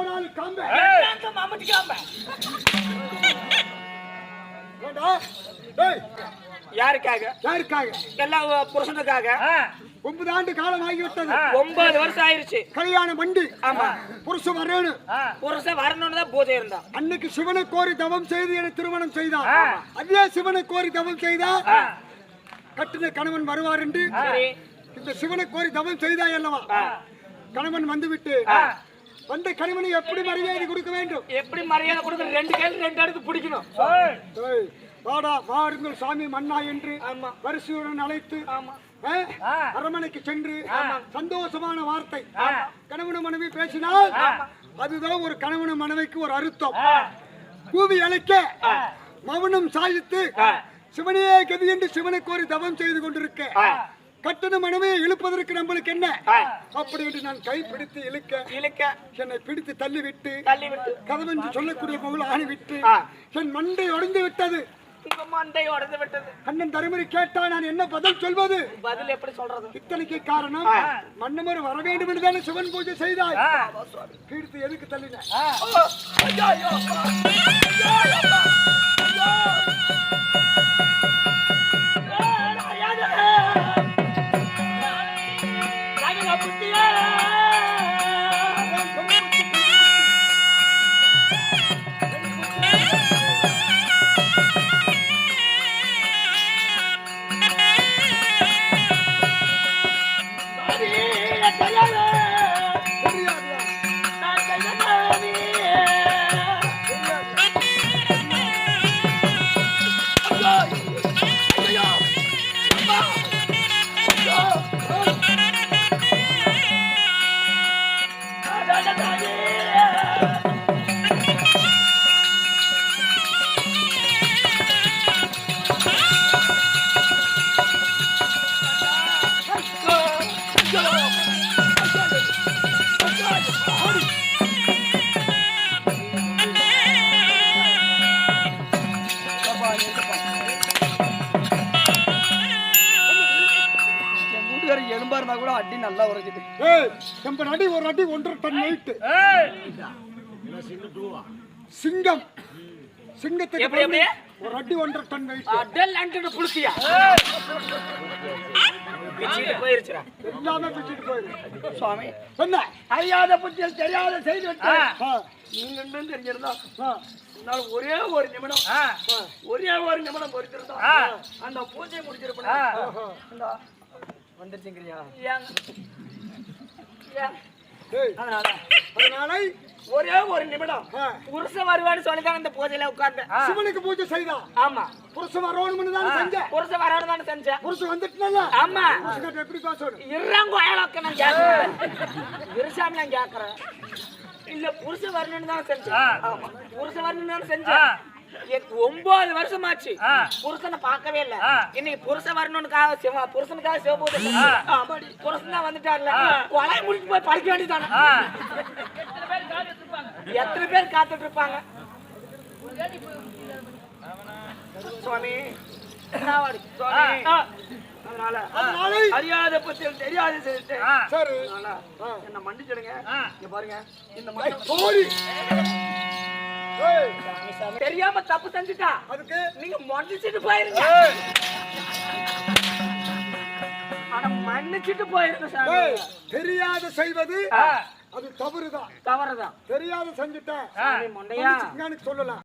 14 காம்பு மாமட்டி காம்ப யாருக்காக எல்லாம் புருஷனுக்காக 9 ஆண்டு காலம் ஆகிவிட்டது. 9 வருஷம் ஆயிருச்சு. கல்யாணம் பண்ணி ஆமா புருஷன் வரணும்னு தான் பூஜை இருந்தா. அன்னைக்கு சிவனை கோரி தவம் செய்து என திருமணம் செய்தார். அதே சிவனை கோரி தவம் செய்தா கட்டின கணவன் வருவார் என்று இந்த சிவனை கோரி தவம் செய்தா அல்லவா கணவன் வந்துவிட்டு வந்த கணவனை எப்படி மரியாதை கொடுக்க வேண்டும்? எப்படி மரியாதை கொடுக்க? 2 கையில் 2 அடுத்து பிடிக்கணும். வாடா வாருங்கள் சாமி மன்னா என்று வரிசையுடன் அழைத்து அரமனைக்கு சென்று சந்தோஷமான வார்த்தை கணவன் மனைவி பேசினால் அதுதான் ஒரு கணவன் மனைவிக்கு ஒரு அர்த்தம். கூவி அழைக்க மௌனம் சாதித்து சிவனையே கதி என்று சிவனை கோரி தவம் செய்து கொண்டிருக்க கட்டண மனைவியை இழுப்பதற்கு நம்மளுக்கு என்ன அப்படி என்று நான் கை பிடித்து இழுக்க என்னை பிடித்து தள்ளிவிட்டு கதவென்று சொல்லக்கூடிய பொருள் ஆணிவிட்டு என் மண்டை உடைந்து விட்டது. அண்ணன் தருமரி கேட்டா நான் என்ன பதில் சொல்வது? பதில் எப்படி சொல்றது? இத்தனைக்கு காரணம் மன்னமர் வர வேண்டும் என்றுதானே சிவன் பூஜை செய்தாய். பிடித்து எதுக்கு தள்ளின? கூட அடி நல்லா உரைக்குது. அடி ஒரு அடி 1.5 டன் வெயிட். சிங்கம் சிங்கத்துக்கு எப்படி எப்படி ஒரு அடி 1.5 டன் வெயிட். அடல் அண்டன புளுசியா பிச்சிட்டு போயிருச்சுடா. எல்லாமே பிச்சிட்டு போயிரு. சுவாமி என்ன அறியாத புத்தியில் தெரியாத செய்து விட்டேன். நீங்க என்ன தெரிஞ்சிருந்தா என்னால ஒரே ஒரு நிமிடம் பொறுத்திருந்தோம் அந்த பூஜை முடிச்சிருப்பேன். வந்துருச்சுங்கறியா? அதனால ஒரே ஒரு நிமிடம் புருஷன் வருவான்னு சொல்லிதான் இந்த பூஜையில உட்கார்ந்து சிவனுக்கு பூஜை செய்தா. ஆமா புருஷன் வரணும்னு தான் செஞ்சேன். புருஷன் வரணும் தான் செஞ்சேன். புருஷன் வந்துட்டல. ஆமா புருஷன் எப்படி பேசணும்? இறங்கோயலக்க நான் கேக்குறேன். இருசாமி நான் கேக்குறேன். இல்ல புருஷன் வரணும்னு தான் செஞ்சேன். ஆமா புருஷன் வரணும்னு தான் செஞ்சேன். 9 வருஷம் ஆச்சு புருஷனை பார்க்கவே இல்ல. இன்னைக்கு புருஷன் வரணும்னுக்காக புருஷனுக்காக சிவபூஜை புருஷன் தான் வந்துட்டார்ல கொலை முடிச்சு போய் படிக்க வேண்டியதானே. எத்தனை பேர் காத்துட்டு இருப்பாங்க சுவாமி? அதனால அறியாத பத்தியில் தெரியாத சரி என்ன மன்னிச்சிடுங்க. இங்க பாருங்க இந்த மாதிரி தெரியாம தப்பு செஞ்சுட்டா அதுக்கு நீங்க மன்னிச்சுட்டு போயிருங்க. ஆனா மன்னிச்சுட்டு போயிருங்க சார். தெரியாத செய்வது அது தவறுதான். தவறுதான். தெரியாத செஞ்சுட்டேன் மண்டையா சொல்லலாம்.